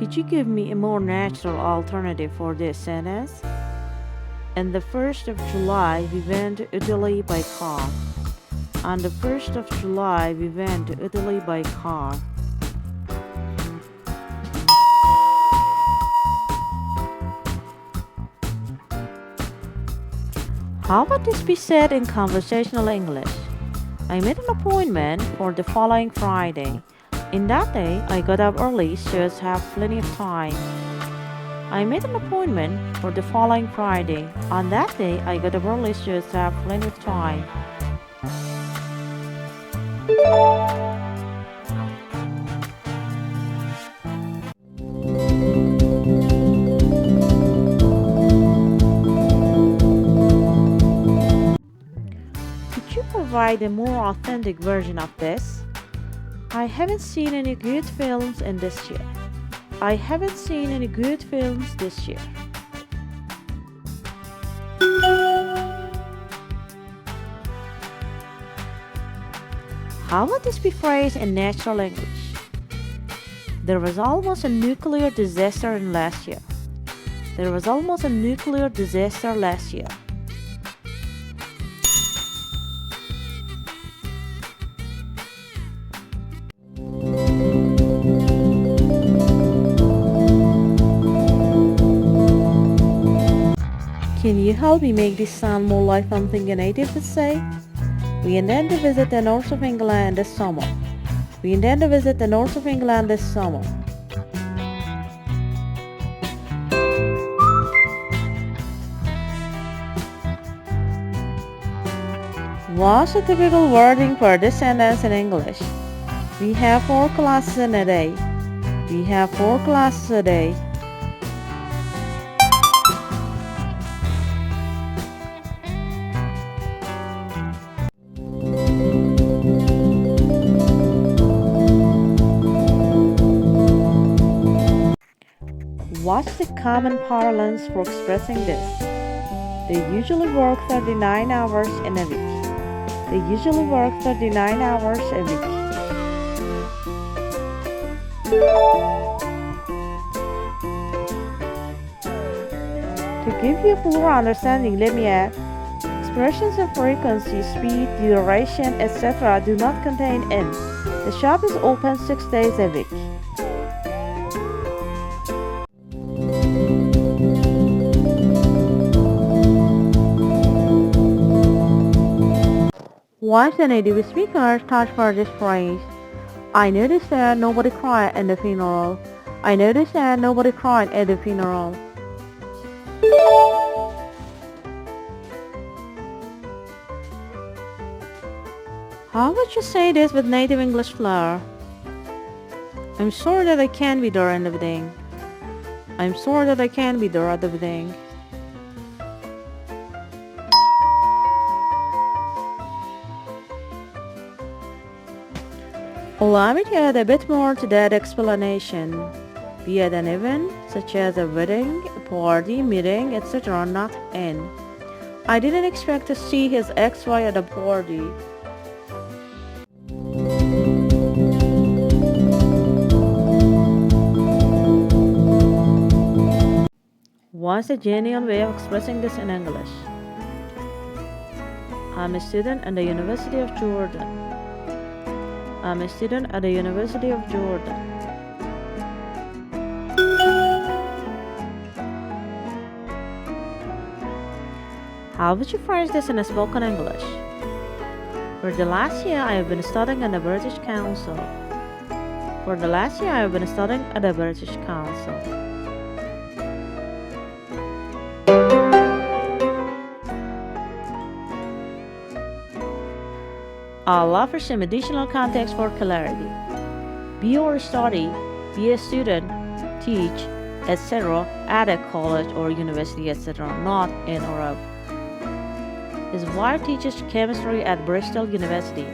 Could you give me a more natural alternative for this sentence? On the 1st of July, we went to Italy by car. On the 1st of July, we went to Italy by car. How would this be said in conversational English? I made an appointment for the following Friday. In that day, I got up early so as to have plenty of time. I made an appointment for the following Friday. On that day, I got up early so as to have plenty of time. Could you provide a more authentic version of this? I haven't seen any good films in this year. I haven't seen any good films this year. How would this be phrased in natural English? There was almost a nuclear disaster in last year. There was almost a nuclear disaster last year. Can you help me make this sound more like something a native would say? We intend to visit the north of England this summer. We intend to visit the north of England this summer. What's the typical wording for this sentence in English? We have 4 classes in a day. We have 4 classes a day. What's the common parlance for expressing this? They usually work 39 hours in a week. They usually work 39 hours a week. To give you a fuller understanding, let me add, expressions of frequency, speed, duration, etc. do not contain in. The shop is open 6 days a week. What's the native speaker's thought for this phrase? I noticed that nobody cried at the funeral. I noticed that nobody cried at the funeral. How would you say this with native English flair? I'm sorry that I can't be there at the wedding. I'm sorry that I can't be there at the wedding. Allow me to add a bit more to that explanation. Be at an event, such as a wedding, a party, meeting, etc. not in. I didn't expect to see his ex-wife at a party. What's a genuine way of expressing this in English? I'm a student at the University of Jordan. I'm a student at the University of Jordan. How would you phrase this in a spoken English? For the last year, I have been studying at the British Council. For the last year, I have been studying at the British Council. I'll offer some additional context for clarity. Be or study, be a student, teach, etc. at a college or university, etc. not in or of. His wife teaches chemistry at Bristol University.